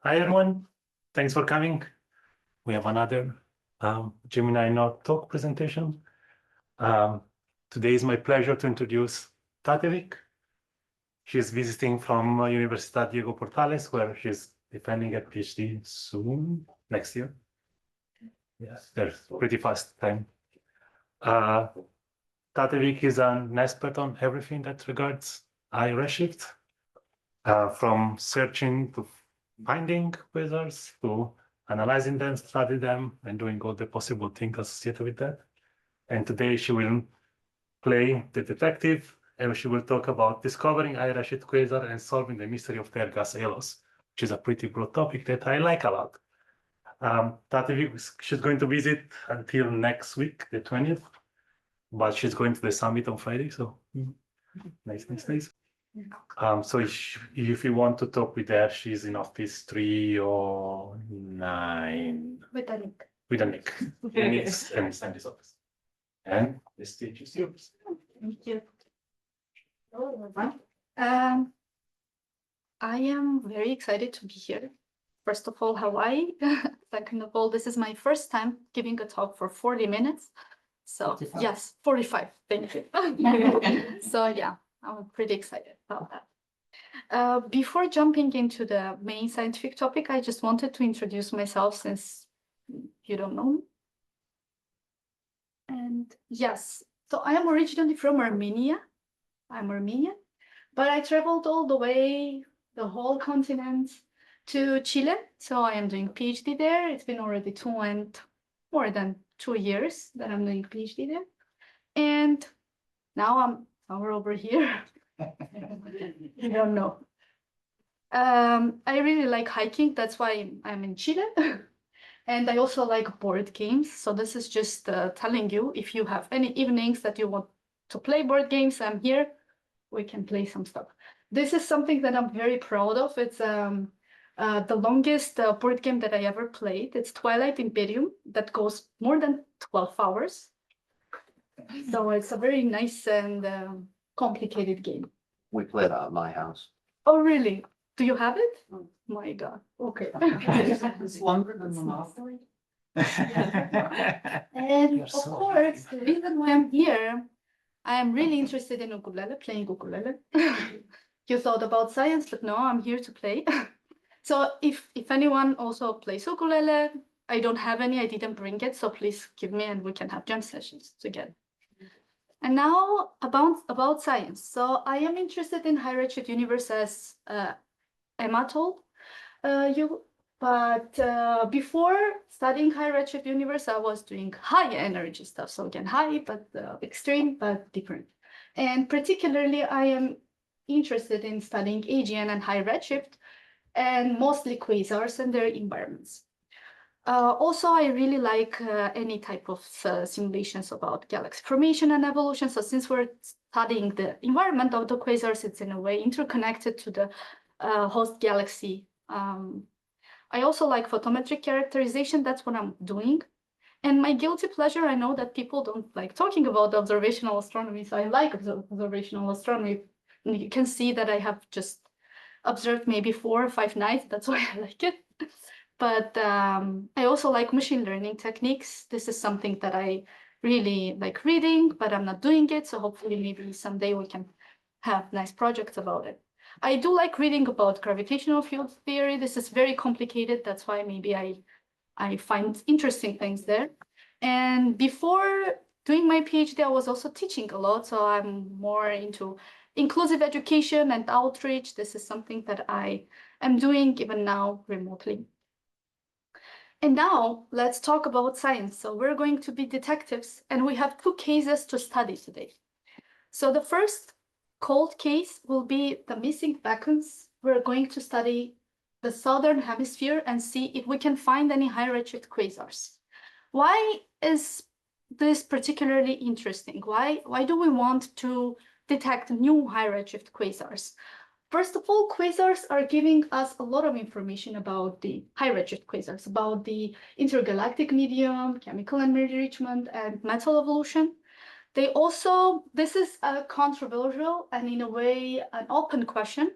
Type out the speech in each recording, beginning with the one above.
Hi everyone, thanks for coming. We have another Gemini Not Talk presentation. Today is my pleasure to introduce Tatevik. She's visiting from Universidad Diego Portales, where she's defending a PhD soon, next year. Yes, there's pretty fast time. Tatevik is an expert on everything that regards eye redshift, from searching to finding quasars to analyzing them, study them, and doing all the possible things associated with that. And today she will play the detective, and she will talk about discovering eye redshift quasar and solving the mystery of their gas halos, which is a pretty broad topic that I like a lot. Tatevik, she's going to visit until next week, the 20th, but she's going to the summit on Friday, so nice. So if you want to talk with her, she's in office 309. With a link. With a link. And it's in this office. And the stage is yours. Thank you. Hello, everyone. I am very excited to be here. First of all, Hawaii. Second of all, this is my first time giving a talk for 40 minutes. So 45. Yes, 45. Thank you. So yeah, I'm pretty excited about that. Before jumping into the main scientific topic, I just wanted to introduce myself since you don't know me. And yes, so I am originally from Armenia. I'm Armenian, but I traveled all the way, the whole continent, to Chile. So I am doing PhD there. It's been already more than 2 years that I'm doing PhD there. And now I'm somewhere over here. You don't know. I really like hiking. That's why I'm in Chile. And I also like board games. So this is just telling you, if you have any evenings that you want to play board games, I'm here. We can play some stuff. This is something that I'm very proud of. It's the longest board game that I ever played. It's Twilight Imperium that goes more than 12 hours. So it's a very nice and complicated game. We played at my house. Oh, really? Do you have it? Oh my God. Okay. It's longer than Monopoly. And of course, the reason why I'm here, I am really interested in ukulele, playing ukulele. You thought about science, but no, I'm here to play. So if anyone also plays ukulele, I don't have any, I didn't bring it, so please give me and we can have jam sessions together. And now about science. So I am interested in high redshift universe, as Emma told you. But before studying high redshift universe, I was doing high energy stuff. So again, high, but extreme, but different. And particularly, I am interested in studying AGN and high redshift, and mostly quasars and their environments. Also, I really like any type of simulations about galaxy formation and evolution. So since we're studying the environment of the quasars, it's in a way interconnected to the host galaxy. I also like photometric characterization. That's what I'm doing. And my guilty pleasure, I know that people don't like talking about observational astronomy, so I like observational astronomy. And you can see that I have just observed maybe 4 or 5 nights. That's why I like it. But I also like machine learning techniques. This is something that I really like reading, but I'm not doing it. So hopefully maybe someday we can have nice projects about it. I do like reading about gravitational field theory. This is very complicated. That's why maybe I find interesting things there. And before doing my PhD, I was also teaching a lot. So I'm more into inclusive education and outreach. This is something that I am doing even now remotely. And now let's talk about science. So we're going to be detectives, and we have 2 cases to study today. So the first cold case will be the missing beacons. We're going to study the southern hemisphere and see if we can find any high redshift quasars. Why is this particularly interesting? Why do we want to detect new high redshift quasars? First of all, quasars are giving us a lot of information about the high redshift quasars, about the intergalactic medium, chemical enrichment, and metal evolution. They also, this is a controversial and in a way an open question.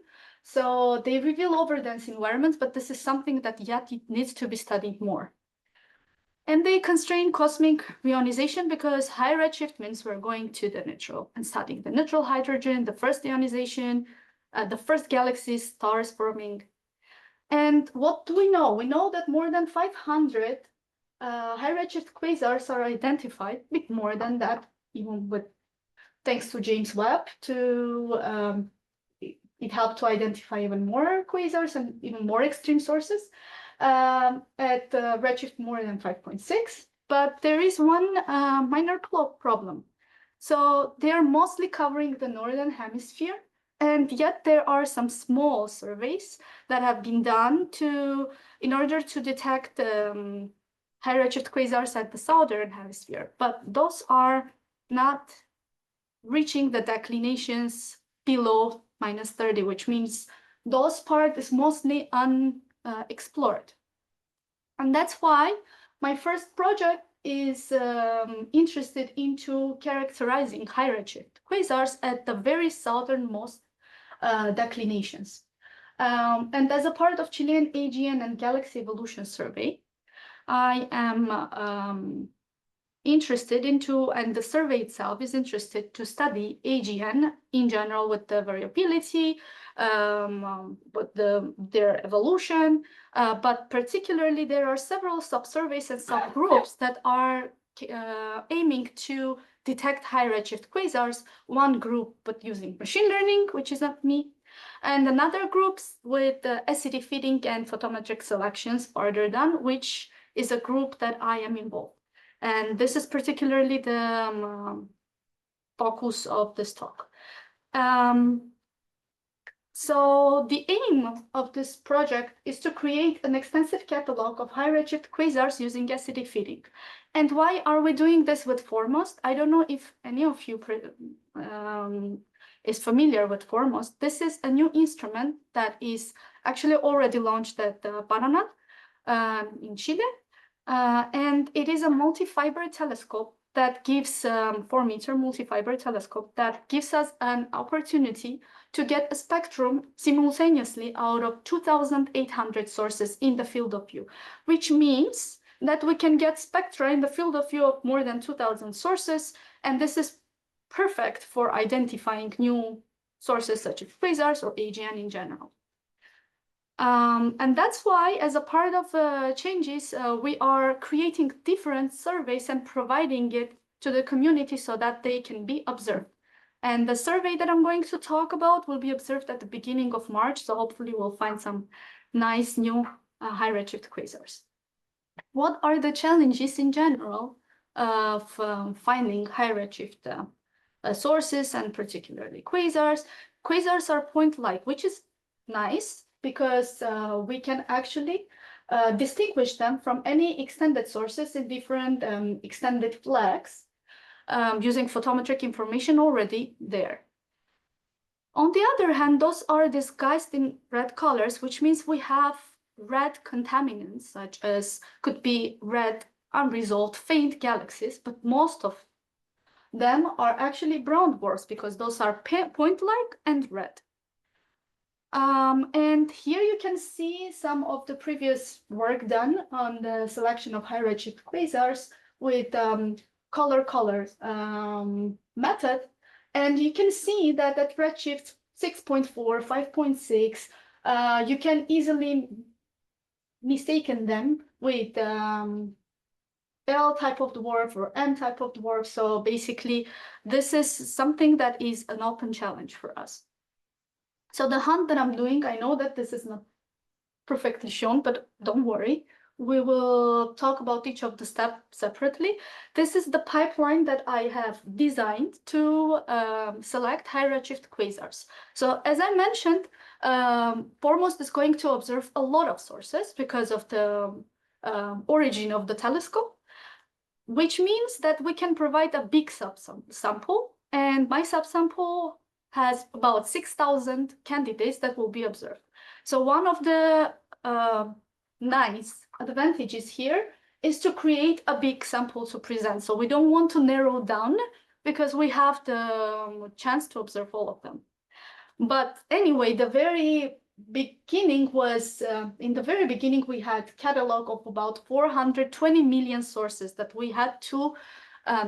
So they reveal overdense environments, but this is something that yet it needs to be studied more. And they constrain cosmic reionization because high redshift means we're going to the neutral and studying the neutral hydrogen, the first ionization, the first galaxies, stars forming. And what do we know? We know that more than 500 high redshift quasars are identified, a bit more than that, even with thanks to James Webb it helped to identify even more quasars and even more extreme sources at redshift more than 5.6. But there is one minor problem. So they are mostly covering the northern hemisphere, and yet there are some small surveys that have been done in order to detect high redshift quasars at the southern hemisphere. But those are not reaching the declinations below -30, which means those part is mostly unexplored. And that's why my first project is interested into characterizing high redshift quasars at the very southernmost declinations. And as a part of Chilean AGN and Galaxy Evolution Survey, I am interested into, and the survey itself is interested to study AGN in general with the variability, with their evolution, but particularly there are several sub-surveys and subgroups that are aiming to detect high redshift quasars, one group but using machine learning, which is not me, and another groups with SED feeding and photometric selections farther down, which is a group that I am involved. And this is particularly the focus of this talk. So the aim of this project is to create an extensive catalog of high redshift quasars using SED feeding. And why are we doing this with Foremost? I don't know if any of you is familiar with Foremost. This is a new instrument that is actually already launched at Paraná in Chile. And it is a multi-fiber telescope that gives 4-meter multi-fiber telescope that gives us an opportunity to get a spectrum simultaneously out of 2,800 sources in the field of view, which means that we can get spectra in the field of view of more than 2,000 sources, and this is perfect for identifying new sources such as quasars or AGN in general. And that's why, as a part of changes, we are creating different surveys and providing it to the community so that they can be observed. And the survey that I'm going to talk about will be observed at the beginning of March, so hopefully we'll find some nice new high redshift quasars. What are the challenges in general of finding high redshift sources, and particularly quasars? Quasars are point-like, which is nice, because we can actually distinguish them from any extended sources in different extended flags using photometric information already there. On the other hand, those are disguised in red colors, which means we have red contaminants, such as could be red unresolved faint galaxies, but most of them are actually brown dwarfs because those are point-like and red. And here you can see some of the previous work done on the selection of high redshift quasars with color method. And you can see that at redshift 6.4, 5.6, you can easily mistaken them with L type of dwarf or M type of dwarf. So basically, this is something that is an open challenge for us. So the hunt that I'm doing, I know that this is not perfectly shown, but don't worry. We will talk about each of the steps separately. This is the pipeline that I have designed to select high redshift quasars. So as I mentioned, Foremost is going to observe a lot of sources because of the origin of the telescope, which means that we can provide a big subsample, and my subsample has about 6,000 candidates that will be observed. So one of the nice advantages here is to create a big sample to present. So we don't want to narrow down because we have the chance to observe all of them. But anyway, the very beginning was, in the very beginning, we had catalog of about 420 million sources that we had to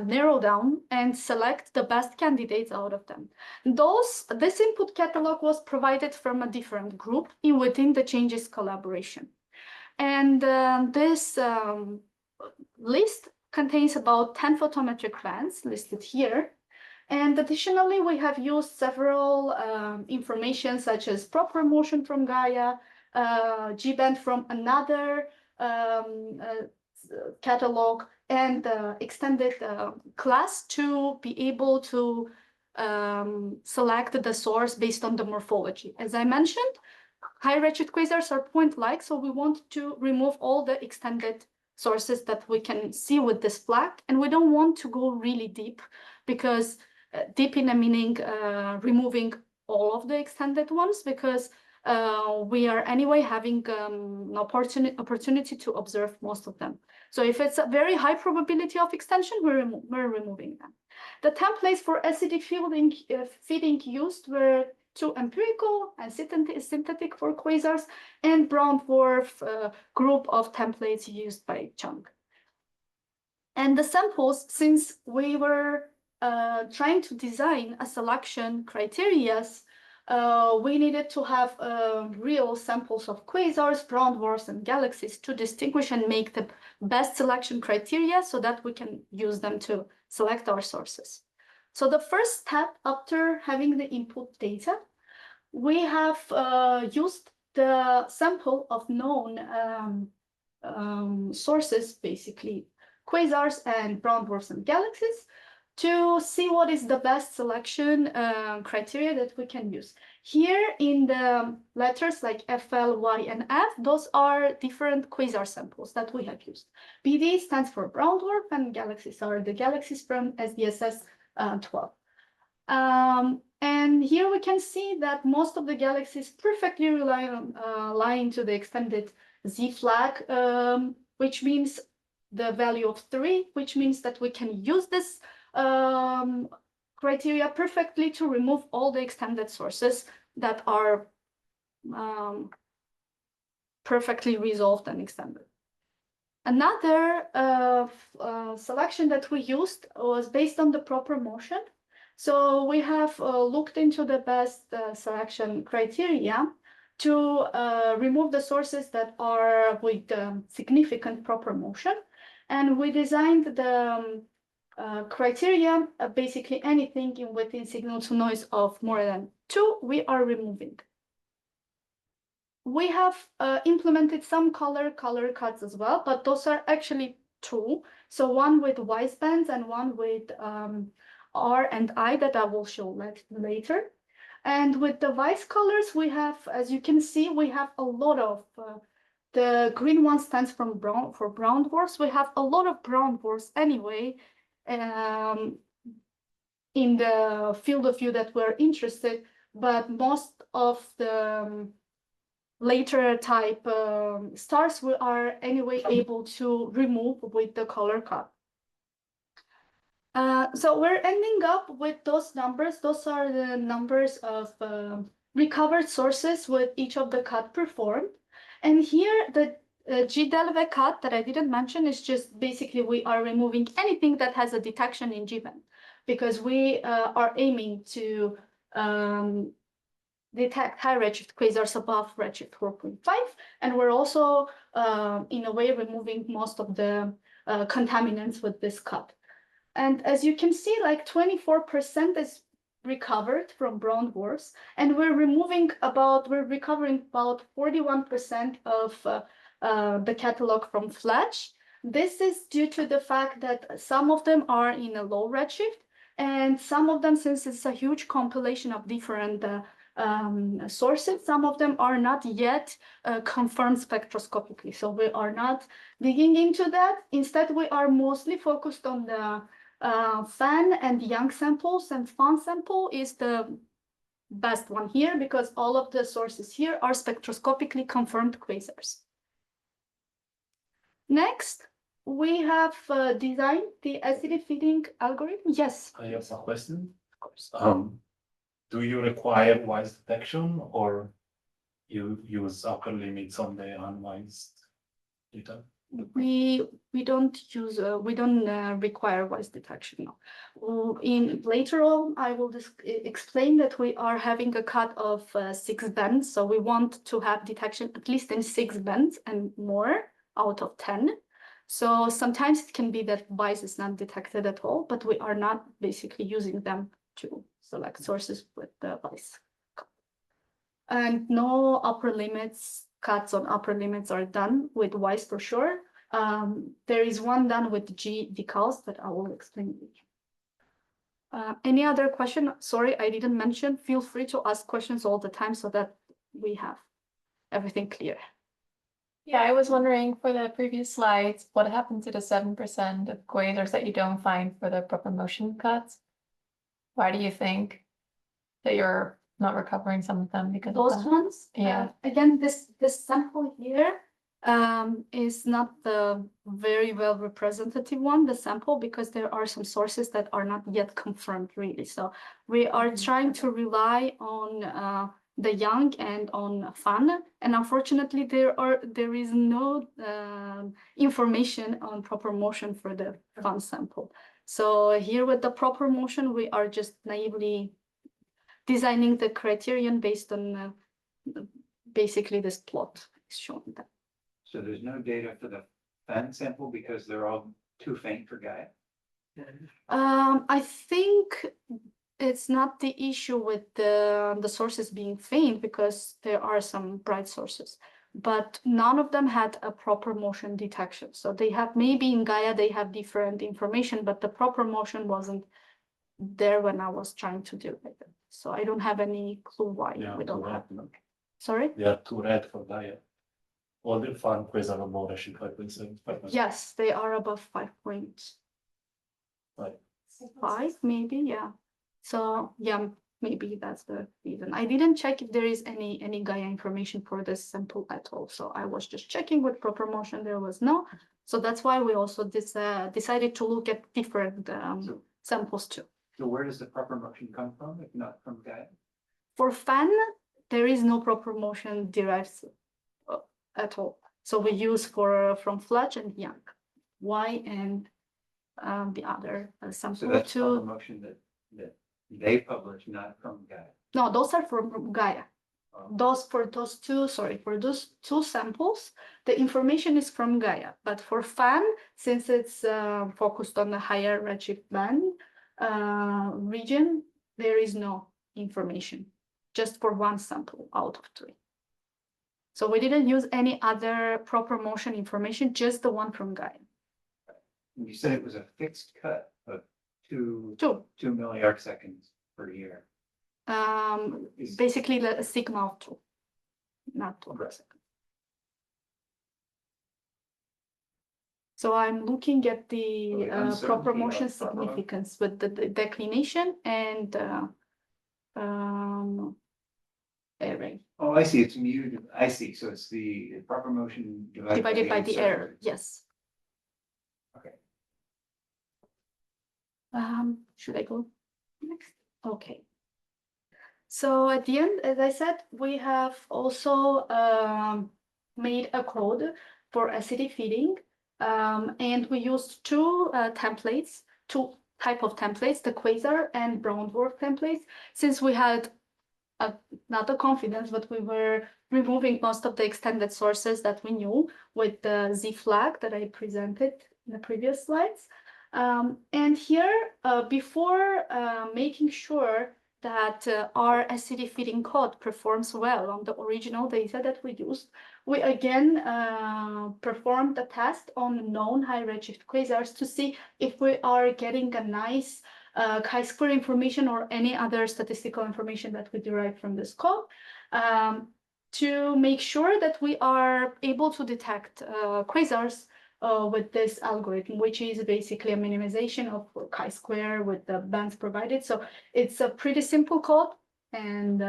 narrow down and select the best candidates out of them. This input catalog was provided from a different group within the Changes collaboration. And this list contains about 10 photometric bands listed here. And additionally, we have used several information such as proper motion from Gaia, G-band from another catalog, and extended class to be able to select the source based on the morphology. As I mentioned, high redshift quasars are point-like, so we want to remove all the extended sources that we can see with this flag, and we don't want to go really deep, because deep in a meaning removing all of the extended ones, because we are anyway having an opportunity to observe most of them. So if it's a very high probability of extension, we're removing them. The templates for acidic feeding used were 2 empirical and synthetic for quasars, and brown dwarf group of templates used by Chung. And the samples, since we were trying to design a selection criteria, we needed to have real samples of quasars, brown dwarfs, and galaxies to distinguish and make the best selection criteria so that we can use them to select our sources. So the first step after having the input data, we have used the sample of known sources, basically quasars and brown dwarfs and galaxies, to see what is the best selection criteria that we can use. Here in the letters like FL, Y, and F, those are different quasar samples that we have used. BD stands for brown dwarf, and galaxies are the galaxies from SDSS 12. And here we can see that most of the galaxies perfectly lie into the extended Z flag, which means the value of 3, which means that we can use this criteria perfectly to remove all the extended sources that are perfectly resolved and extended. Another selection that we used was based on the proper motion. So we have looked into the best selection criteria to remove the sources that are with significant proper motion. And we designed the criteria, basically anything within signal to noise of more than 2, we are removing. We have implemented some color cuts as well, but those are actually 2. So one with wise bands and one with R and I that I will show later. And with the wise colors, we have, as you can see, we have a lot of the green one stands for brown dwarfs. We have a lot of brown dwarfs anyway in the field of view that we're interested, but most of the later type stars we are anyway able to remove with the color cut. So we're ending up with those numbers. Those are the numbers of recovered sources with each of the cut performed. And here the G-Delve cut that I didn't mention is just basically we are removing anything that has a detection in G-band, because we are aiming to detect high redshift quasars above redshift 4.5, and we're also in a way removing most of the contaminants with this cut. And as you can see, like 24% is recovered from brown dwarfs, and we're recovering about 41% of the catalog from Fletch. This is due to the fact that some of them are in a low redshift, and some of them, since it's a huge compilation of different sources, some of them are not yet confirmed spectroscopically. So we are not digging into that. Instead, we are mostly focused on the Fan and Young samples, and Fan sample is the best one here because all of the sources here are spectroscopically confirmed quasars. Next, we have designed the acidic feeding algorithm. Yes. I have a question. Of course. do you require wise detection or you use upper limits on the unwise data? We don't use we don't require voice detection. No. In later on, I will explain that we are having a cut of 6 bands, so we want to have detection at least in 6 bands and more out of 10. So sometimes it can be that voice is not detected at all, but we are not basically using them to select sources with the voice. And no upper limits, cuts on upper limits are done with voice for sure. There is one done with G decals that I will explain. Any other question? Sorry, I didn't mention. Feel free to ask questions all the time so that we have everything clear. Yeah, I was wondering for the previous slides, what happened to the 7% of quasars that you don't find for the proper motion cuts? Why do you think that you're not recovering some of them because of Those that? ones, Yeah. again, this sample here is not the very well representative one, the sample, because there are some sources that are not yet confirmed really. So we are trying to rely on the young and on fun, and unfortunately there is no information on proper motion for the fun sample. So here with the proper motion, we are just naively designing the criterion based on basically this plot is showing that. So there's no data for the fan sample because they're all too faint for Gaia? I think it's not the issue with the sources being faint because there are some bright sources, but none of them had a proper motion detection. So they have, maybe in Gaia they have different information, but the proper motion wasn't there when I was trying to do it. So I don't have any clue why we don't have them. Sorry? They are too red for Gaia. All the fun quasars are more actually 5.7. Yes, they are above 5.5 maybe, yeah. So yeah, maybe that's the reason. I didn't check if there is any Gaia information for this sample at all. So I was just checking with proper motion, there was no. So that's why we also decided to look at different samples too. So where does the proper motion come from, if not from Gaia? For fan, there is no proper motion derived at all. So we use from Fletch and Young, Y and the other So sample that's proper too. motion that they publish, not from Gaia. No, those are from Gaia. Oh, For those two samples, the information is from Gaia. But for fan, since it's focused on the higher redshift band region, there is no information, just for one sample out of 3. So we didn't use any other proper motion information, just the one from Gaia. and you said it was a fixed cut of 2 Two. milliarc seconds per year. Is- Basically a sigma of 2, not 2 per second. So I'm looking at the the uncertainty proper motion of proper- significance with the declination and array Oh, I see, it's muted, I see, so it's the proper motion divided by the error. uncertainty. Yes. Okay. Should I go next? Okay. So at the end, as I said, we have also made a code for acidic feeding, and we used 2 templates, 2 type of templates, the quasar and brown dwarf templates, since we had not a confidence, but we were removing most of the extended sources that we knew with the Z flag that I presented in the previous slides. And here, before making sure that our acidic feeding code performs well on the original data that we used, we again performed a test on known high redshift quasars to see if we are getting a nice chi-square information or any other statistical information that we derive from this code, to make sure that we are able to detect quasars with this algorithm, which is basically a minimization of chi-square with the bands provided. So it's a pretty simple code, and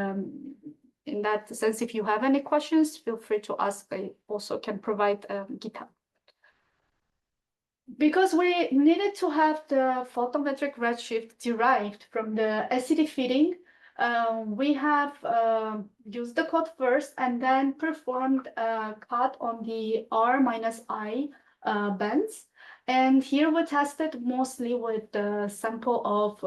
in that sense, if you have any questions, feel free to ask. I also can provide GitHub. Because we needed to have the photometric redshift derived from the acidic feeding, we have used the code first and then performed a cut on the R minus I bands. And here we tested mostly with the sample of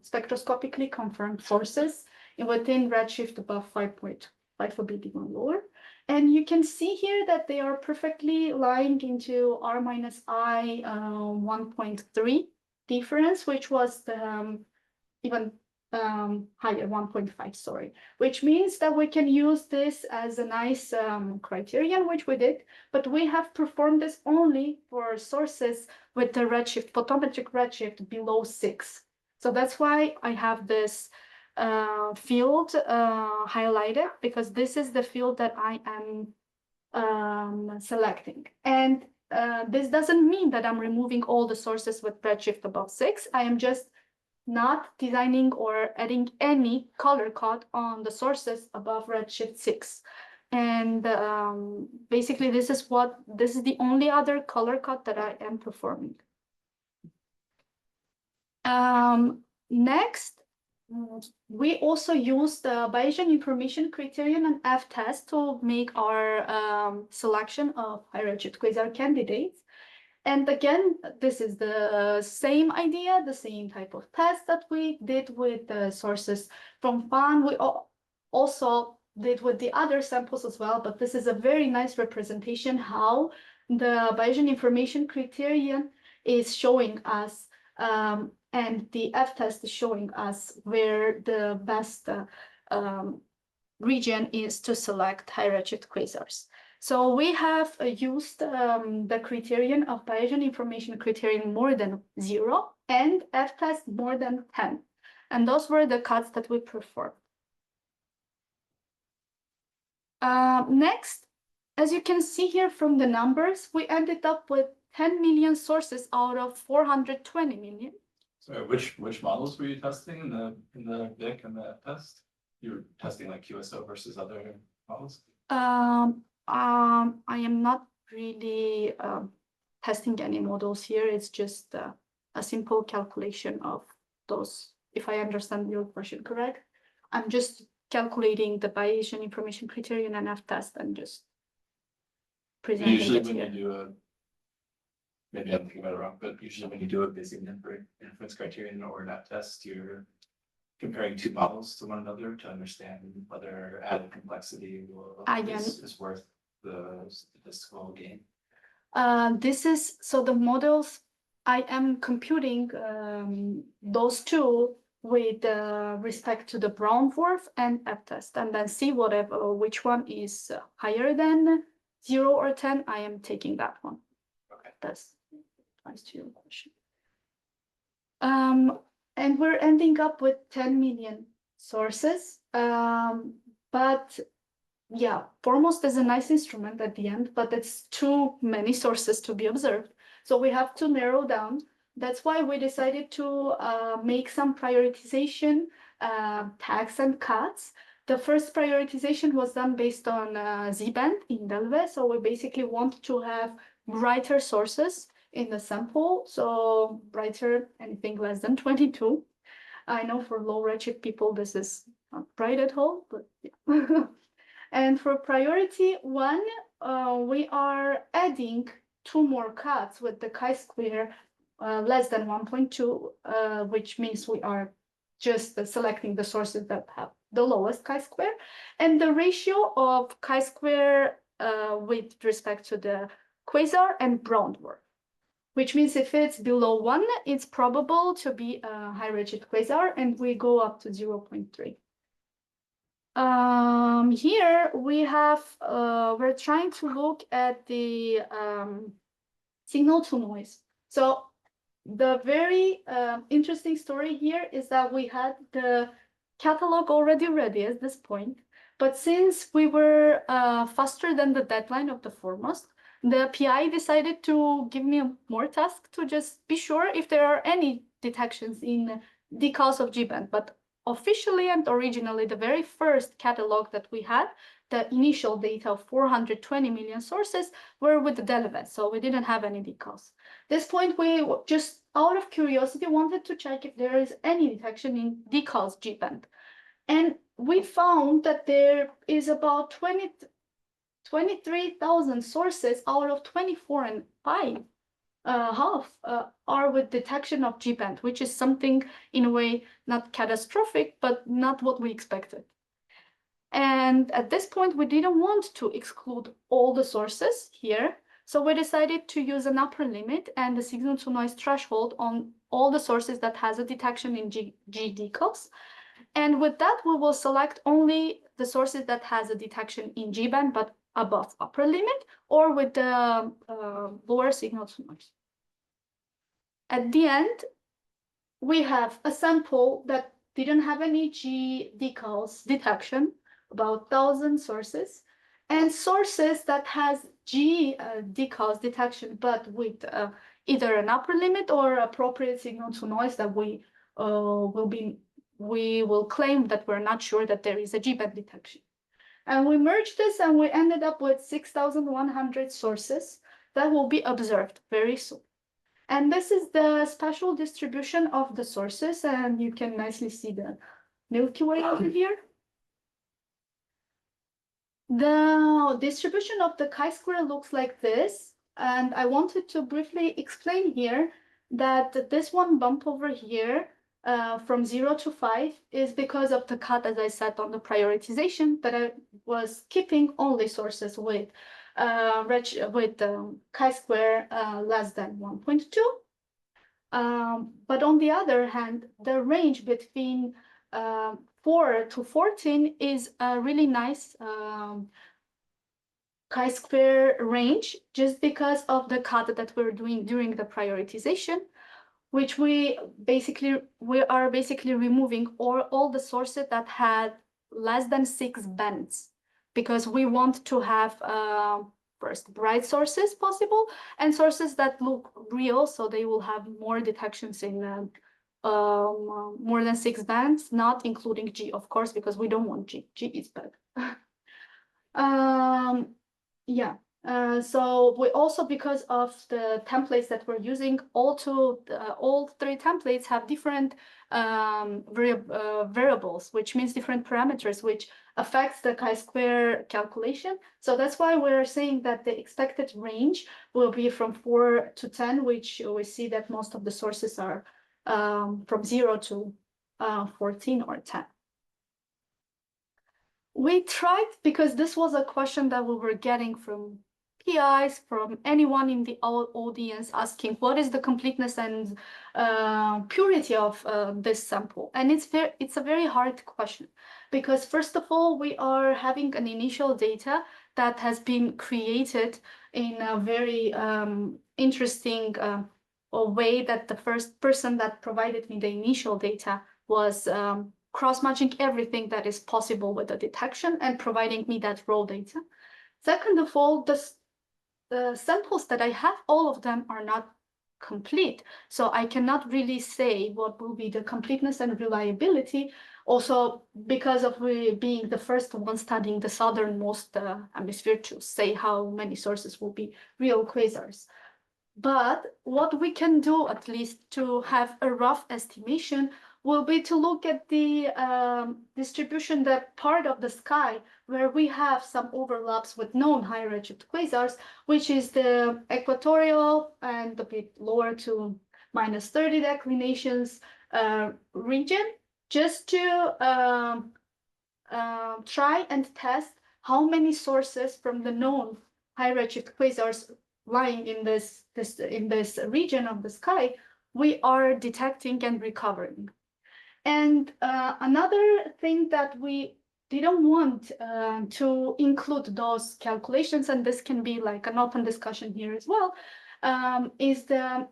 spectroscopically confirmed sources within redshift above 5.5 a bit even lower. And you can see here that they are perfectly lying into R minus I 1.3 difference, which was the even higher 1.5, sorry, which means that we can use this as a nice criterion, which we did, but we have performed this only for sources with the redshift, photometric redshift below 6. So that's why I have this field highlighted, because this is the field that I am selecting. And this doesn't mean that I'm removing all the sources with redshift above 6. I am just not designing or adding any color code on the sources above redshift 6. And basically this is the only other color code that I am performing. Next, we also use the Bayesian information criterion and F-test to make our selection of high redshift quasar candidates. And again, this is the same idea, the same type of test that we did with the sources from FAN. We also did with the other samples as well, but this is a very nice representation how the Bayesian information criterion is showing us, and the F-test is showing us where the best region is to select high redshift quasars. So we have used the criterion of Bayesian information criterion more than 0 and F-test more than 10. And those were the cuts that we performed. Next, as you can see here from the numbers, we ended up with 10 million sources out of 420 million. So which models were you testing in the VIC and the test? You were testing like QSO versus other models? I am not really testing any models here. It's just a simple calculation of those, if I understand your question correct. I'm just calculating the Bayesian information criterion and F-test and just presenting Usually it when here. you do maybe I'm thinking about it wrong, but usually when you do a Bayesian inference criterion or an F-test, you're comparing two models to one another to understand whether added complexity is worth the statistical gain. So the models, I am computing those two with respect to the Brown-Forth and F-test, and then see which one is higher than 0 or 10. I am taking that one. Okay. That's nice to your question. And we're ending up with 10 million sources. But yeah, Foremost is a nice instrument at the end, but it's too many sources to be observed. So we have to narrow down. That's why we decided to make some prioritization tags and cuts. The first prioritization was done based on Z-band in Delve. So we basically want to have brighter sources in the sample. So brighter, anything less than 22. I know for low redshift people, this is not bright at all, but yeah. And for priority 1, we are adding 2 more cuts with the chi-square less than 1.2, which means we are just selecting the sources that have the lowest chi-square. And the ratio of chi-square with respect to the quasar and Brown-Forth, which means if it's below 1, it's probable to be a high redshift quasar, and we go up to 0.3. Here we have, we're trying to look at the signal to noise. So the very interesting story here is that we had the catalog already ready at this point, but since we were faster than the deadline of the Foremost, the PI decided to give me more task to just be sure if there are any detections in decals of G-band. But officially and originally, the very first catalog that we had, the initial data of 420 million sources were with the Delve, so we didn't have any decals. This point, we just out of curiosity wanted to check if there is any detection in decals G-band. And we found that there is about 23,000 sources out of 24 and 5. Half are with detection of G-band, which is something in a way not catastrophic, but not what we expected. And at this point, we didn't want to exclude all the sources here. So we decided to use an upper limit and the signal to noise threshold on all the sources that has a detection in G decals. And with that, we will select only the sources that has a detection in G-band, but above upper limit, or with the lower signal to noise. At the end, we have a sample that didn't have any G decals detection, about 1,000 sources, and sources that has G decals detection, but with either an upper limit or appropriate signal to noise that we will claim that we're not sure that there is a G-band detection. And we merged this and we ended up with 6,100 sources that will be observed very soon. And this is the spatial distribution of the sources, and you can nicely see the Milky Way over here. The distribution of the chi-square looks like this, and I wanted to briefly explain here that this one bump over here from 0 to 5 is because of the cut, as I said, on the prioritization, that I was keeping only sources with chi-square less than 1.2. But on the other hand, the range between 4 to 14 is a really nice chi-square range, just because of the cut that we're doing during the prioritization, which we are basically removing all the sources that had less than 6 bands, because we want to have first bright sources possible and sources that look real, so they will have more detections in more than 6 bands, not including G, of course, because we don't want G. G is bad. Yeah. So we also, because of the templates that we're using, all 3 templates have different variables, which means different parameters, which affects the chi-square calculation. So that's why we're saying that the expected range will be from 4 to 10, which we see that most of the sources are from 0 to 14 or 10. We tried, because this was a question that we were getting from PIs, from anyone in the audience, asking what is the completeness and purity of this sample. And it's a very hard question, because first of all, we are having an initial data that has been created in a very interesting way, that the first person that provided me the initial data was cross-matching everything that is possible with the detection and providing me that raw data. Second of all, the samples that I have, all of them are not complete. So I cannot really say what will be the completeness and reliability, also because of being the first one studying the southernmost hemisphere to say how many sources will be real quasars. But what we can do, at least to have a rough estimation, will be to look at the distribution, that part of the sky where we have some overlaps with known high redshift quasars, which is the equatorial and a bit lower to -30 declinations region, just to try and test how many sources from the known high redshift quasars lying in this region of the sky we are detecting and recovering. And another thing that we didn't want to include those calculations, and this can be like an open discussion here as well, is the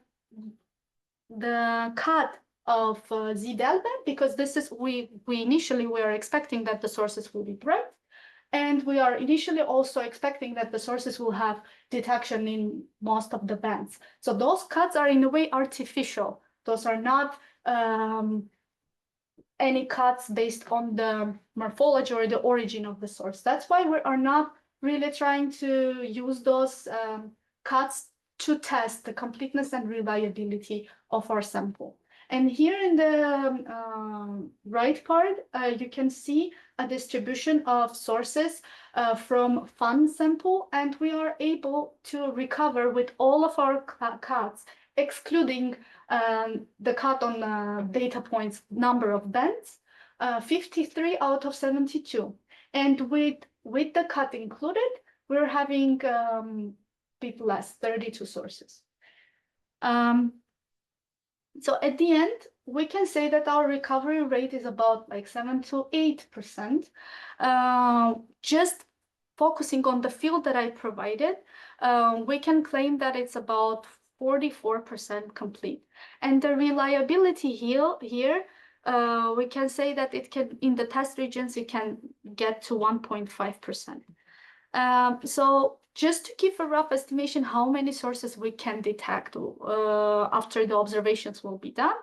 cut of Z delta, because this is we initially were expecting that the sources will be bright, and we are initially also expecting that the sources will have detection in most of the bands. So those cuts are in a way artificial. Those are not any cuts based on the morphology or the origin of the source. That's why we are not really trying to use those cuts to test the completeness and reliability of our sample. And here in the right part, you can see a distribution of sources from fun sample, and we are able to recover with all of our cuts, excluding the cut on data points number of bands, 53 out of 72. And with the cut included, we're having bit less, 32 sources. So at the end, we can say that our recovery rate is about like 7 to 8%. Just focusing on the field that I provided, we can claim that it's about 44% complete. And the reliability here, we can say that it can, in the test regions, it can get to 1.5%. So just to give a rough estimation how many sources we can detect after the observations will be done,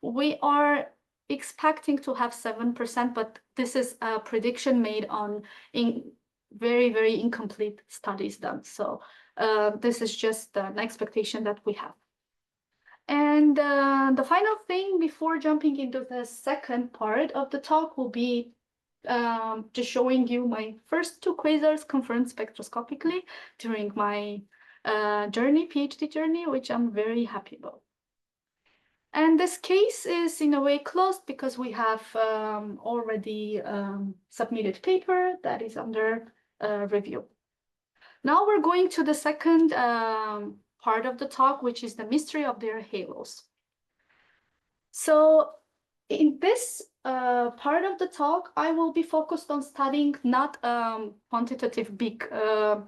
we are expecting to have 7%, but this is a prediction made on very, very incomplete studies done. So this is just an expectation that we have. And the final thing before jumping into the second part of the talk will be just showing you my first 2 quasars confirmed spectroscopically during my PhD journey, which I'm very happy about. And this case is in a way closed because we have already submitted paper that is under review. Now we're going to the second part of the talk, which is the mystery of their halos. So in this part of the talk, I will be focused on studying not quantitative big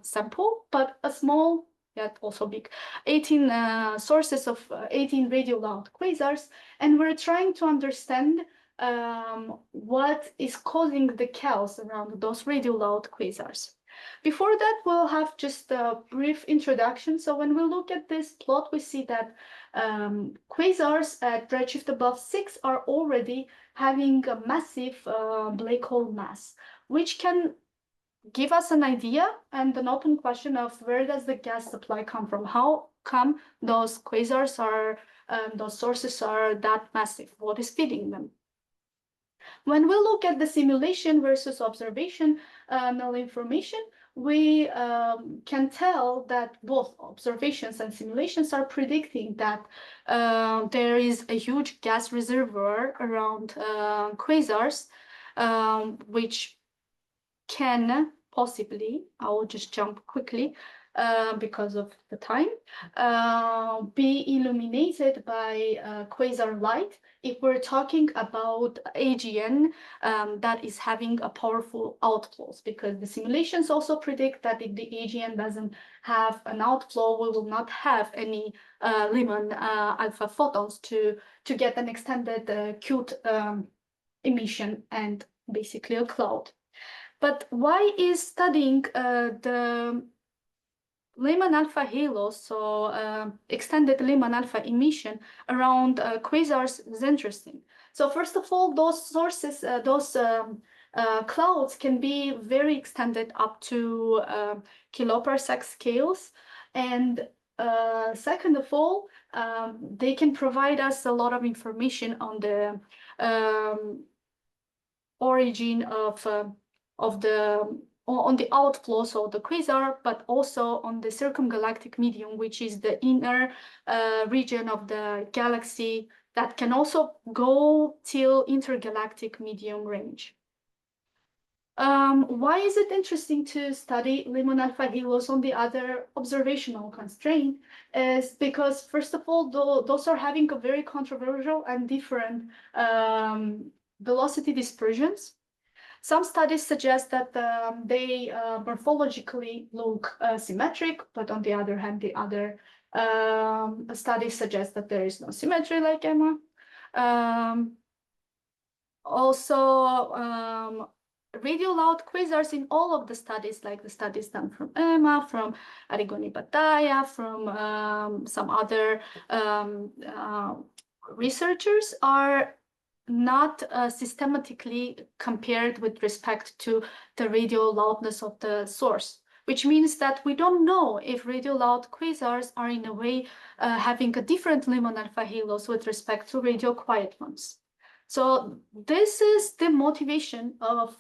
sample, but a small, yet also big, 18 sources of 18 radio loud quasars. And we're trying to understand what is causing the chaos around those radio loud quasars. Before that, we'll have just a brief introduction. So when we look at this plot, we see that quasars at redshift above 6 are already having a massive black hole mass, which can give us an idea and an open question of where does the gas supply come from? How come those quasars are, those sources are that massive? What is feeding them? When we look at the simulation versus observation information, we can tell that both observations and simulations are predicting that there is a huge gas reservoir around quasars, which can possibly, I will just jump quickly because of the time, be illuminated by quasar light if we're talking about AGN that is having a powerful outflows, because the simulations also predict that if the AGN doesn't have an outflow, we will not have any Lyman alpha photons to get an extended acute emission and basically a cloud. But why is studying the Lyman alpha halos, so extended Lyman alpha emission around quasars is interesting. So first of all, those sources, those clouds can be very extended up to kiloparsec scales. And second of all, they can provide us a lot of information on the origin of on the outflows of the quasar, but also on the circumgalactic medium, which is the inner region of the galaxy that can also go till intergalactic medium range. Why is it interesting to study Lyman alpha halos on the other observational constraint? Is because, first of all, those are having a very controversial and different velocity dispersions. Some studies suggest that they morphologically look symmetric, but on the other hand, the other studies suggest that there is no symmetry, like Emma. Also, radio loud quasars in all of the studies, like the studies done from Emma, from Arigoni Bataya, from some other researchers, are not systematically compared with respect to the radio loudness of the source. which means that we don't know if radio loud quasars are in a way having a different lemon alpha halos with respect to radio quiet ones. So this is the motivation of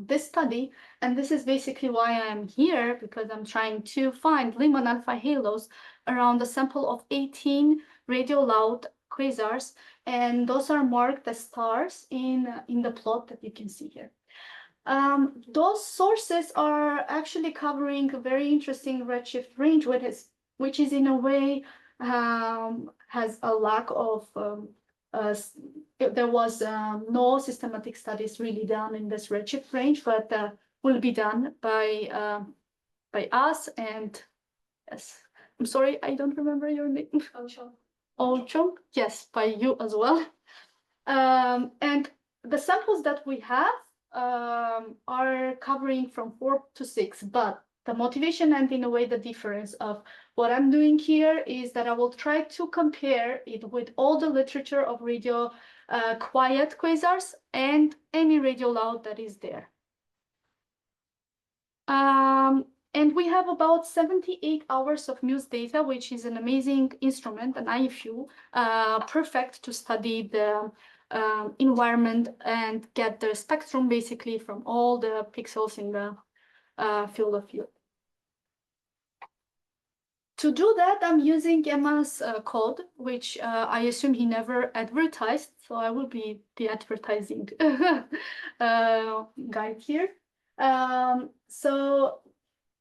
this study, and this is basically why I'm here, because I'm trying to find lemon alpha halos around a sample of 18 radio loud quasars, and those are marked as stars in the plot that you can see here. Those sources are actually covering a very interesting redshift range, which is in a way has a lack of there was no systematic studies really done in this redshift range, but will be done by us. And yes, I'm sorry, I don't remember your name. Ochong, yes, by you as well. And the samples that we have are covering from 4 to 6, but the motivation and in a way the difference of what I'm doing here is that I will try to compare it with all the literature of radio quiet quasars and any radio loud that is there. And we have about 78 hours of MUSE data, which is an amazing instrument, an IFU, perfect to study the environment and get the spectrum basically from all the pixels in the field of view. To do that, I'm using Emma's code, which I assume he never advertised, so I will be the advertising guide here. So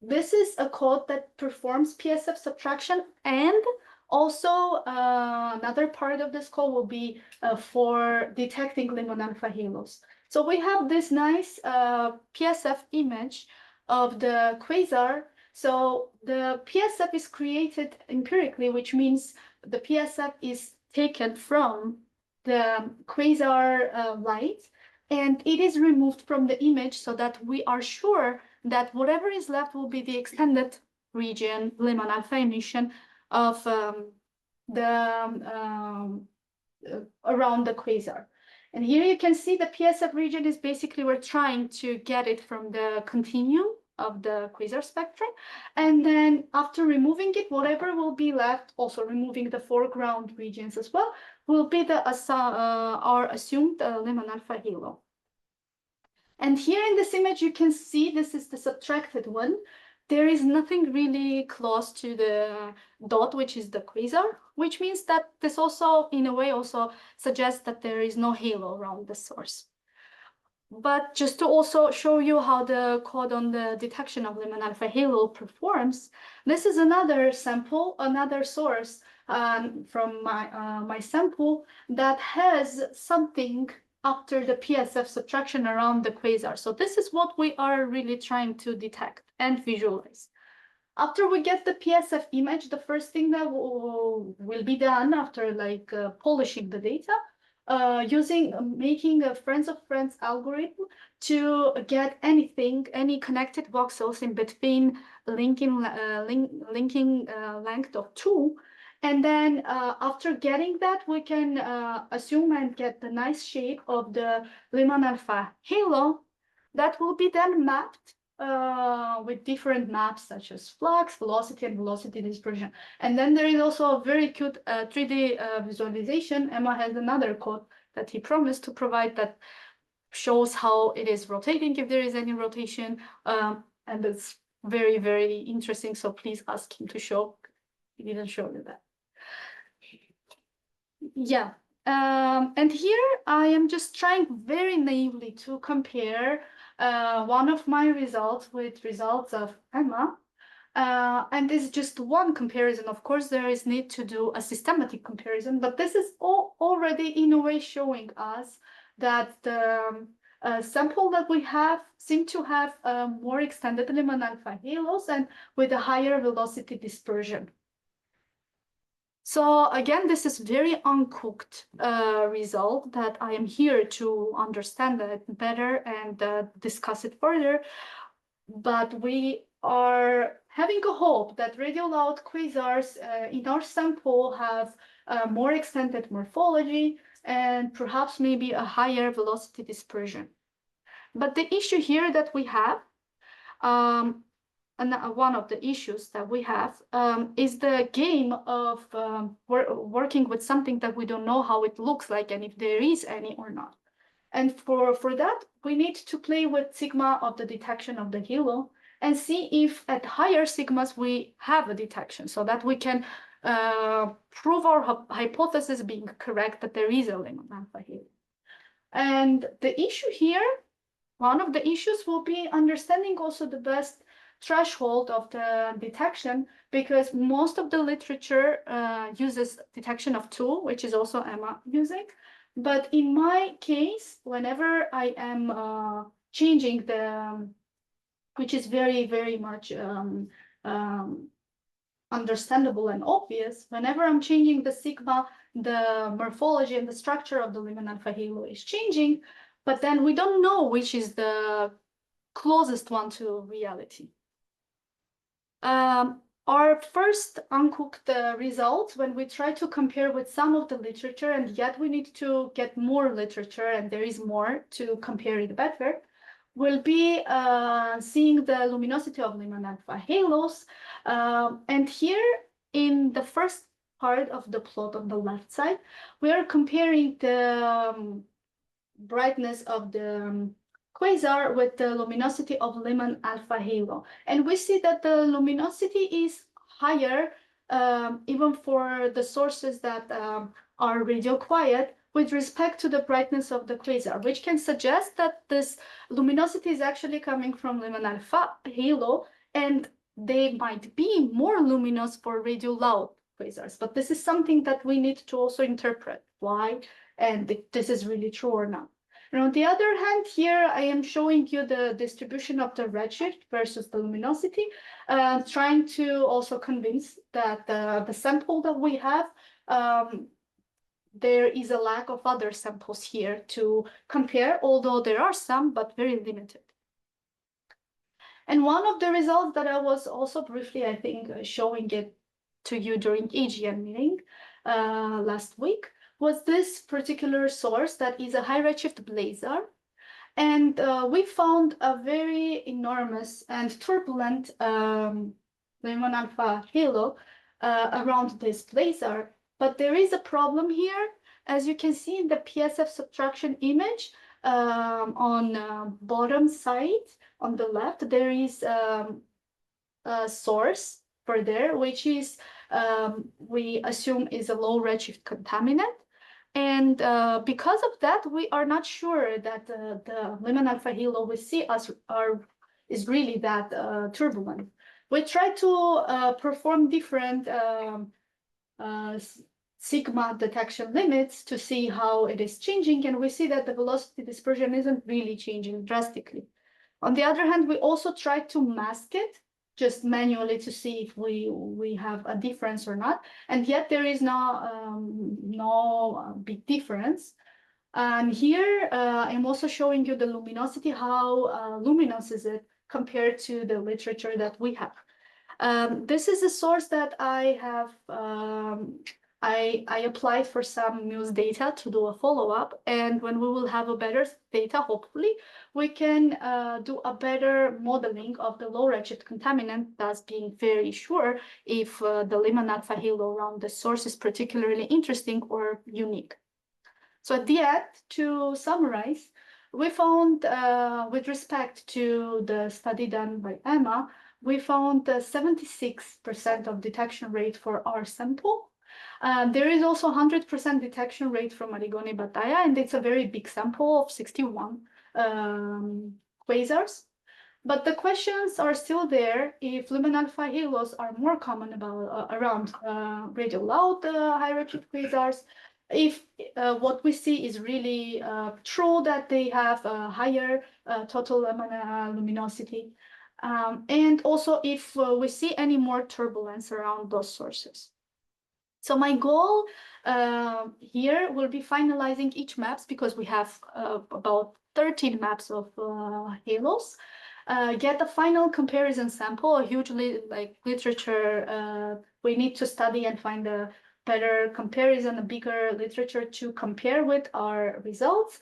this is a code that performs PSF subtraction, and also another part of this code will be for detecting lemon alpha halos. So we have this nice PSF image of the quasar. So the PSF is created empirically, which means the PSF is taken from the quasar light, and it is removed from the image so that we are sure that whatever is left will be the extended region lemon alpha emission of around the quasar. And here you can see the PSF region is basically, we're trying to get it from the continuum of the quasar spectrum. And then after removing it, whatever will be left, also removing the foreground regions as well, will be the our assumed lemon alpha halo. And here in this image, you can see this is the subtracted one. There is nothing really close to the dot, which is the quasar, which means that this also, in a way, also suggests that there is no halo around the source. But just to also show you how the code on the detection of lemon alpha halo performs, this is another sample, another source from my sample that has something after the PSF subtraction around the quasar. So this is what we are really trying to detect and visualize. After we get the PSF image, the first thing that will be done after like polishing the data, making a friends of friends algorithm to get anything, any connected voxels in between linking length of 2. And then after getting that, we can assume and get the nice shape of the lemon alpha halo that will be then mapped with different maps such as flux, velocity, and velocity dispersion. And then there is also a very cute 3D visualization. Emma has another code that he promised to provide that shows how it is rotating, if there is any rotation. And it's very, very interesting. So please ask him to show. He didn't show you that. Yeah. And here I am just trying very naively to compare one of my results with results of Emma. And this is just one comparison. Of course, there is need to do a systematic comparison, but this is already in a way showing us that the sample that we have seem to have more extended lemon alpha halos and with a higher velocity dispersion. So again, this is very uncooked result that I am here to understand it better and discuss it further. But we are having a hope that radio loud quasars in our sample have more extended morphology and perhaps maybe a higher velocity dispersion. But the issue here that we have one of the issues that we have is the game of working with something that we don't know how it looks like and if there is any or not. And for that, we need to play with sigma of the detection of the halo and see if at higher sigmas we have a detection so that we can prove our hypothesis being correct that there is a lemon alpha halo. And the issue here, one of the issues will be understanding also the best threshold of the detection, because most of the literature uses detection of 2, which is also Emma using. But in my case, whenever I am changing the, which is very, very much understandable and obvious, whenever I'm changing the sigma, the morphology and the structure of the lemon alpha halo is changing, but then we don't know which is the closest one to reality. Our first uncooked results, when we try to compare with some of the literature, and yet we need to get more literature, and there is more to compare it better, will be seeing the luminosity of lemon alpha halos. And here in the first part of the plot on the left side, we are comparing the brightness of the quasar with the luminosity of lemon alpha halo. And we see that the luminosity is higher even for the sources that are radio quiet with respect to the brightness of the quasar, which can suggest that this luminosity is actually coming from lemon alpha halo, and they might be more luminous for radio loud quasars. But this is something that we need to also interpret why, and if this is really true or not. And on the other hand, here I am showing you the distribution of the redshift versus the luminosity, trying to also convince that the sample that we have, there is a lack of other samples here to compare, although there are some, but very limited. And one of the results that I was also briefly, I think, showing it to you during AGN meeting last week, was this particular source that is a high redshift blazar. And we found a very enormous and turbulent lemon alpha halo around this blazar. But there is a problem here. As you can see in the PSF subtraction image on bottom side on the left, there is a source for there, which is we assume is a low redshift contaminant. And because of that, we are not sure that the lemon alpha halo we see is really that turbulent. We try to perform different sigma detection limits to see how it is changing, and we see that the velocity dispersion isn't really changing drastically. On the other hand, we also try to mask it just manually to see if we have a difference or not, and yet there is no big difference. And here I'm also showing you the luminosity, how luminous is it compared to the literature that we have. This is a source that I have I applied for some news data to do a follow-up, and when we will have a better data, hopefully, we can do a better modeling of the low redshift contaminant, thus being very sure if the lemon alpha halo around the source is particularly interesting or unique. So at the end, to summarize, we found, with respect to the study done by Emma, we found 76% of detection rate for our sample. There is also 100% detection rate from Arigoni Bataya, and it's a very big sample of 61 quasars. But the questions are still there if lemon alpha halos are more common around radio loud high redshift quasars, if what we see is really true that they have a higher total luminosity, and also if we see any more turbulence around those sources. So my goal here will be finalizing each maps, because we have about 13 maps of halos, get a final comparison sample, a hugely like literature we need to study and find better comparison, a bigger literature to compare with our results,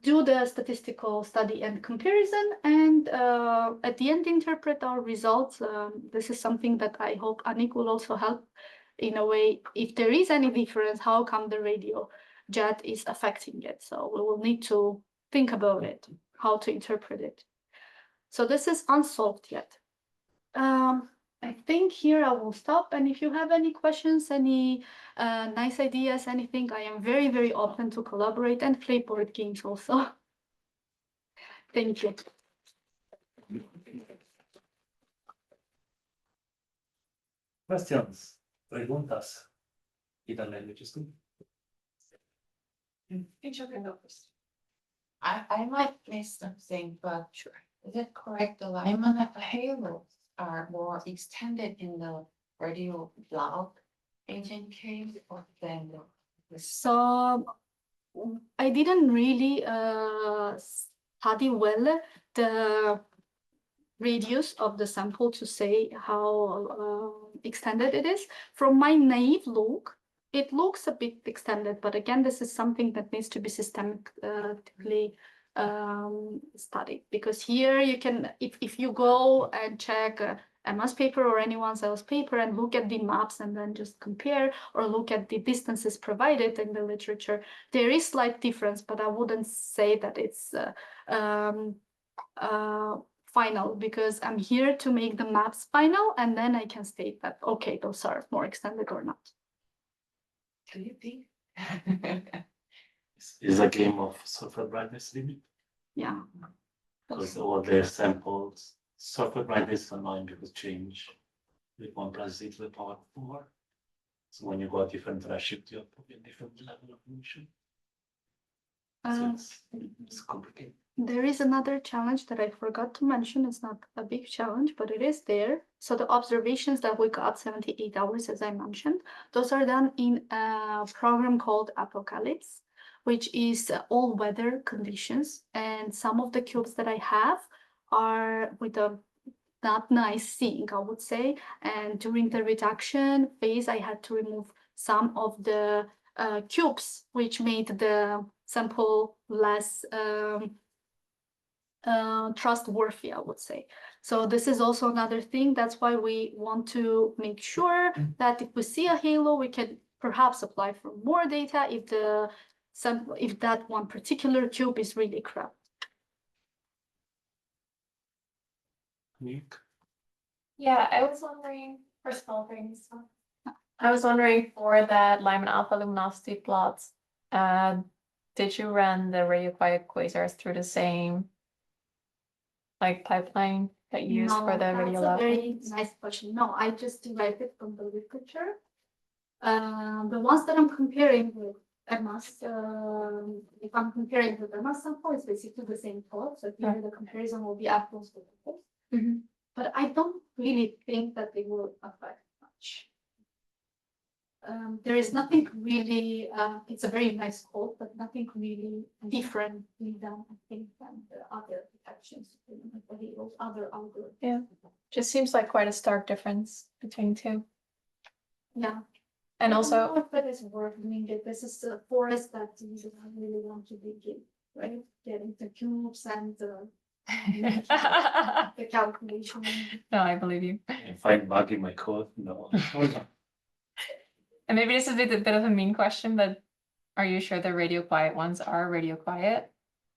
do the statistical study and comparison, and at the end interpret our results. This is something that I hope Anik will also help in a way. If there is any difference, how come the radio jet is affecting it? So we will need to think about it, how to interpret it. So this is unsolved yet. I think here I will stop. And if you have any questions, any nice ideas, anything, I am very, very open to collaborate and play board games also. Thank you. Questions, preguntas. Either languages too. I might miss something, but sure. Is it correct? The Lyman halos are more extended in the radio loud agent case or than the So I didn't really study well the radius of the sample to say how extended it is. From my naive look, it looks a bit extended, but again, this is something that needs to be systematically studied, because here you can, if you go and check Emma's paper or anyone else's paper and look at the maps and then just compare, or look at the distances provided in the literature, there is slight difference, but I wouldn't say that it's final, because I'm here to make the maps final, and then I can state that, okay, those are more extended or not. do you think? Is a game of surface brightness limit, Yeah. because all their samples, surface brightness is annoying because change with 1 plus z to the power 4. So when you go a different redshift, you have probably a different level of emission. So it's complicated. There is another challenge that I forgot to mention. It's not a big challenge, but it is there. So the observations that we got 78 hours, as I mentioned, those are done in a program called Apocalypse, which is all weather conditions. And some of the cubes that I have are with a not nice seeing, I would say. And during the reduction phase, I had to remove some of the cubes, which made the sample less trustworthy, I would say. So this is also another thing. That's why we want to make sure that if we see a halo, we can perhaps apply for more data if that one particular cube is really crowded. Nick? Yeah, I was wondering, first of all, thanks. I was wondering for that Lyman alpha luminosity plots, did you run the radio quiet quasars through the same like pipeline that you use for the radio That's a loud? very nice question. No, I just derived it from the literature. The ones that I'm comparing with Emma's, if I'm comparing with Emma's sample, it's basically the same plot. So here the comparison will be apples with apples. But I don't really think that they will affect much. There is nothing really, it's a very nice code, but nothing really differently done, I think, than the other detections, those other algorithms. Yeah. Just seems like quite a stark difference between two. Yeah. And I don't also, know if that is worth doing it. This is a forest that you don't really want to dig in, right? Getting the cubes and the calculation. no, I believe you. If I bug in my code, no. And maybe this is a bit of a mean question, but are you sure the radio quiet ones are radio quiet?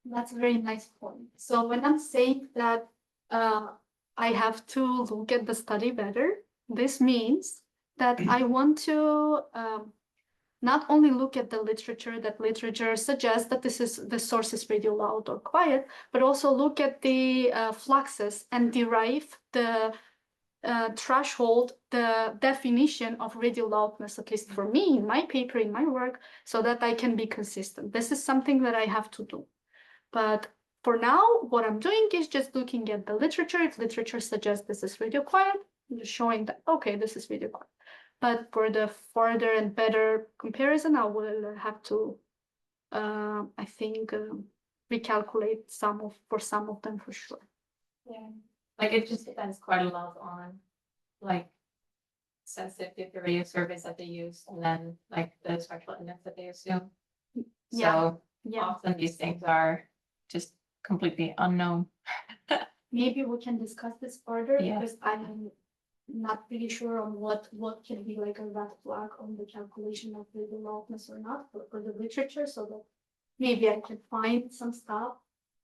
That's a very nice point. So when I'm saying that I have to look at the study better, this means that I want to not only look at the literature, that literature suggests that the source is radio loud or quiet, but also look at the fluxes and derive the threshold, the definition of radio loudness, at least for me, in my paper, in my work, so that I can be consistent. This is something that I have to do. But for now, what I'm doing is just looking at the literature. If literature suggests this is radio quiet, I'm just showing that, okay, this is radio quiet. But for the further and better comparison, I will have to, I think, recalculate for some of them for sure. Yeah. Like it just depends quite a lot on like sensitivity of the radio surveys that they use, and then like the spectral index that they assume. Yeah, So yeah. often these things are just completely unknown. Maybe we can discuss this further Yeah. because I'm not really sure on what can be like a red flag on the calculation of the loudness or not for the literature, so that maybe I can find some stuff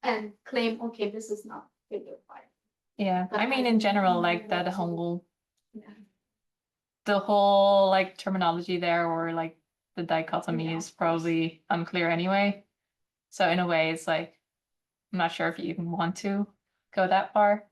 and claim, okay, this is not figure five. Yeah, But I mean, I in don't general, know like that what to- whole, Yeah. the whole like terminology there, or like the dichotomy Yeah, is of course. probably unclear anyway. So in a way, it's like, I'm not sure if you even want to go that far.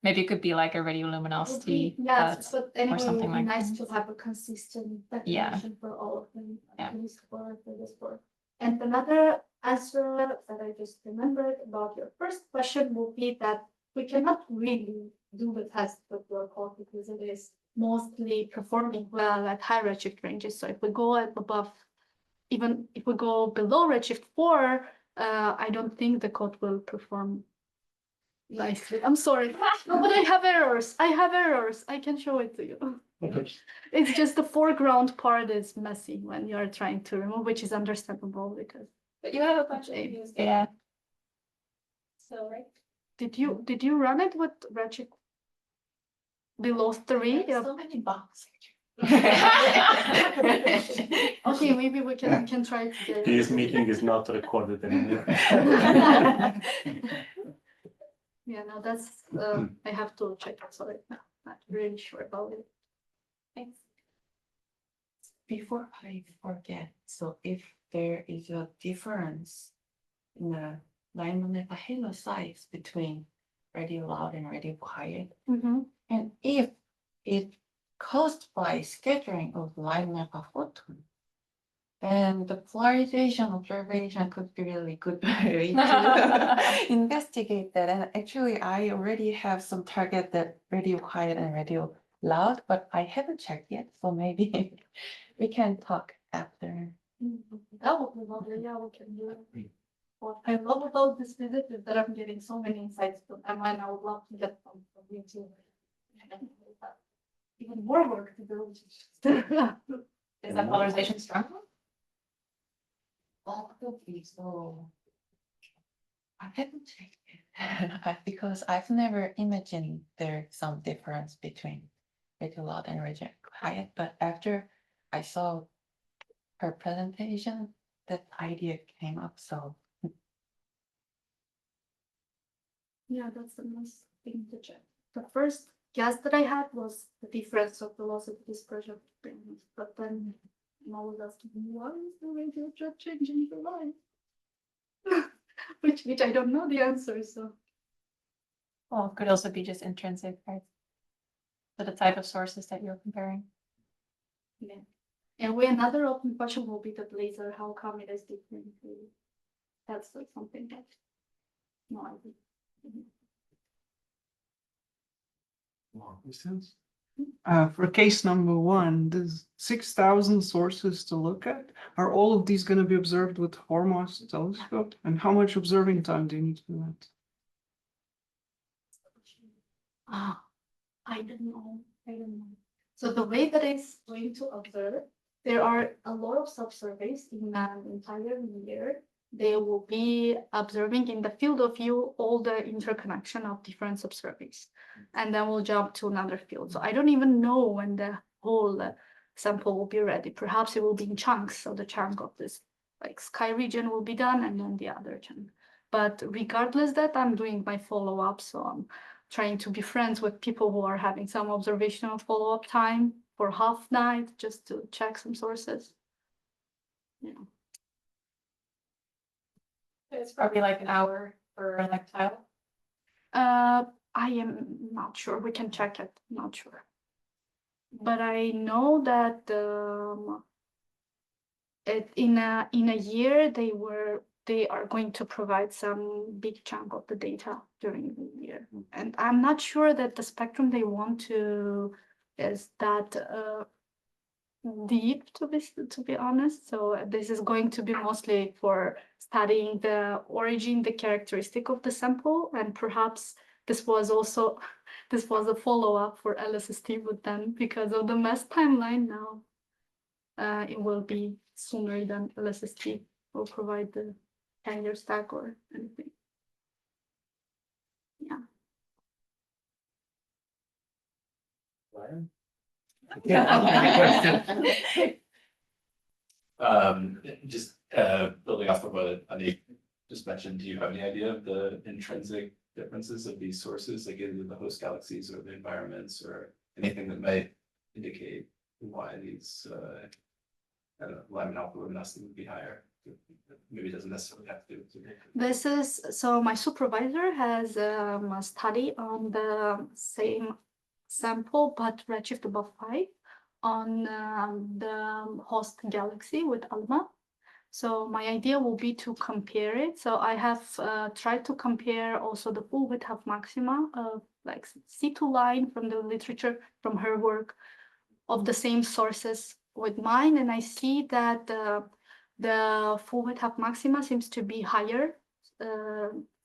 Maybe it could be like a radioluminosity, Yes, but anyway, it something would be like nice that. to have a consistent Yeah. definition for all of them, Yeah. at least for this board. And another answer that I just remembered about your first question would be that we cannot really do the test with your code because it is mostly performing well at high redshift ranges. So if we go above, even if we go below redshift 4, I don't think the code will perform nicely. I'm sorry. No, but I have errors. I can show it to you. Okay. It's just the foreground part is messy when you're trying to remove, which is understandable because But you have a bunch of Okay. views. Yeah. So, right? did you run it with Redshift below 3? There's so many bugs. Okay, maybe we can try to get This meeting is not recorded anymore. Yeah, no, that's I have to check it. Sorry, no, not really sure about it. Thanks. Before I forget, so if there is a difference in the line magnetic halo size between radio loud and radio quiet, and if it caused by scattering of line magnetic photon, then the polarization observation could be really good way to investigate that. And actually, I already have some target that radio quiet and radio loud, but I haven't checked yet, so maybe we can talk after. That would be lovely. Yeah, we can do it. What I love about this visit is that I'm getting so many insights from them, and I would love to get them from you too. Even more work to do. Is that polarization strong? That could be so. I haven't checked it because I've never imagined there's some difference between radio loud and radio quiet, but after I saw her presentation, that idea came up, so. Yeah, that's the most thing to check. The first guess that I had was the difference of velocity dispersion of rings, but then I was asking, why is the radio jet changing the line? which I don't know the answer, so. Well, it could also be just intrinsic, right? To the type of sources that you're comparing. Yeah. And we another open question will be the blazer, how come it is different? That's like something that no idea. More questions? For case number 1, there's 6,000 sources to look at. Are all of these going to be observed with HORMOS telescope? And how much observing time do you need to do that? Ah, I don't know. So the way that it's going to observe, there are a lot of sub-surveys in an entire year. They will be observing in the field of view all the interconnection of different sub-surveys. And then we'll jump to another field. So I don't even know when the whole sample will be ready. Perhaps it will be in chunks. So the chunk of this like sky region will be done and then the other chunk. But regardless that, I'm doing my follow-up. So I'm trying to be friends with people who are having some observational follow-up time for half night just to check some sources. Yeah. It's probably like an hour for like tile. I am not sure. We can check it. Not sure. But I know that in a year they are going to provide some big chunk of the data during the year, and I'm not sure that the spectrum they want to is that deep to be honest. So this is going to be mostly for studying the origin, the characteristic of the sample, and perhaps this was also this was a follow-up for LSST, but then because of the mass timeline now, it will be sooner than LSST will provide the 10-year stack or anything. Yeah. Ryan? Any question? Just building off of what Anik just mentioned, do you have any idea of the intrinsic differences of these sources, like either the host galaxies or the environments, or anything that might indicate why these I don't know, Lyman alpha luminosity would be higher? Maybe it doesn't necessarily have to do with it. This is so my supervisor has a study on the same sample but redshift above 5 on the host galaxy with ALMA. So my idea will be to compare it. So I have tried to compare also the full width half maxima of like C2 line from the literature from her work of the same sources with mine, and I see that the full width half maxima seems to be higher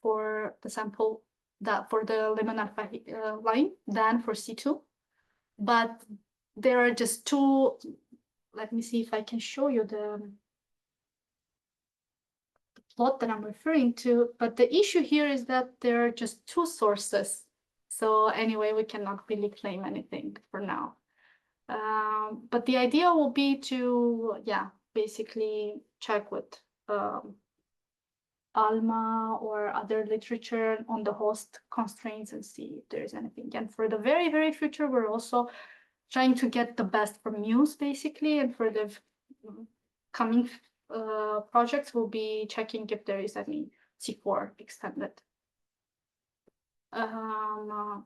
for the sample that for the Lyman alpha line than for C2, but there are just two. Let me see if I can show you the plot that I'm referring to, but the issue here is that there are just two sources. So anyway, we cannot really claim anything for now. But the idea will be to, yeah, basically check with ALMA or other literature on the host constraints and see if there's anything. And for the very, very future, we're also trying to get the best from Muse, basically, and for the coming projects, we'll be checking if there is any C4 extended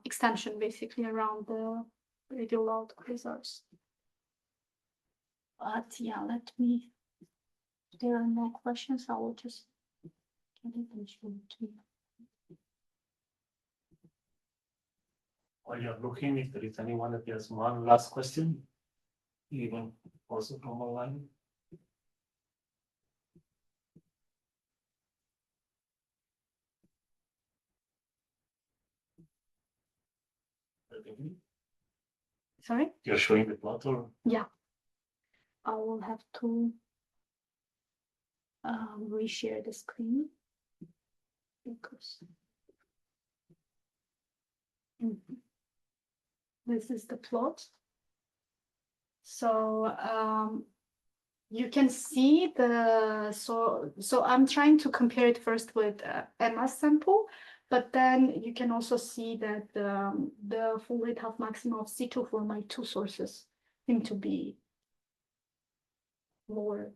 extension, basically, around the radio loud quasars. But yeah, let me. If there are no questions, I will just get it and show it to you. While you're looking, if there is anyone that has one last question, even also from online. Sorry? You're showing the plot or? Yeah. I will have to reshare the screen because this is the plot. So you can see the so I'm trying to compare it first with Emma's sample, but then you can also see that the full width half maximum of C2 for my two sources seem to be lower.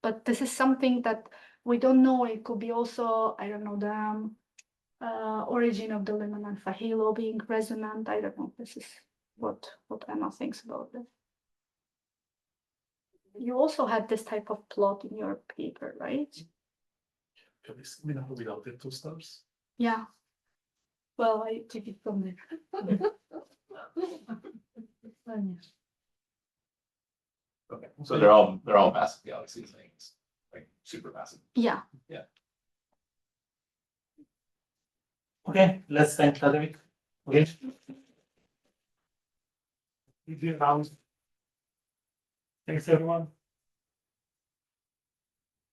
But this is something that we don't know. It could be also, I don't know, the origin of the Lyman alpha halo being resonant. I don't know. This is what Emma thinks about this. You also had this type of plot in your paper, right? Can we see without the 2 stars? Yeah. Well, I took it from there. Okay, so they're all massive galaxies, like super massive. Yeah. Okay, let's thank Tatevik. Okay. Thanks everyone.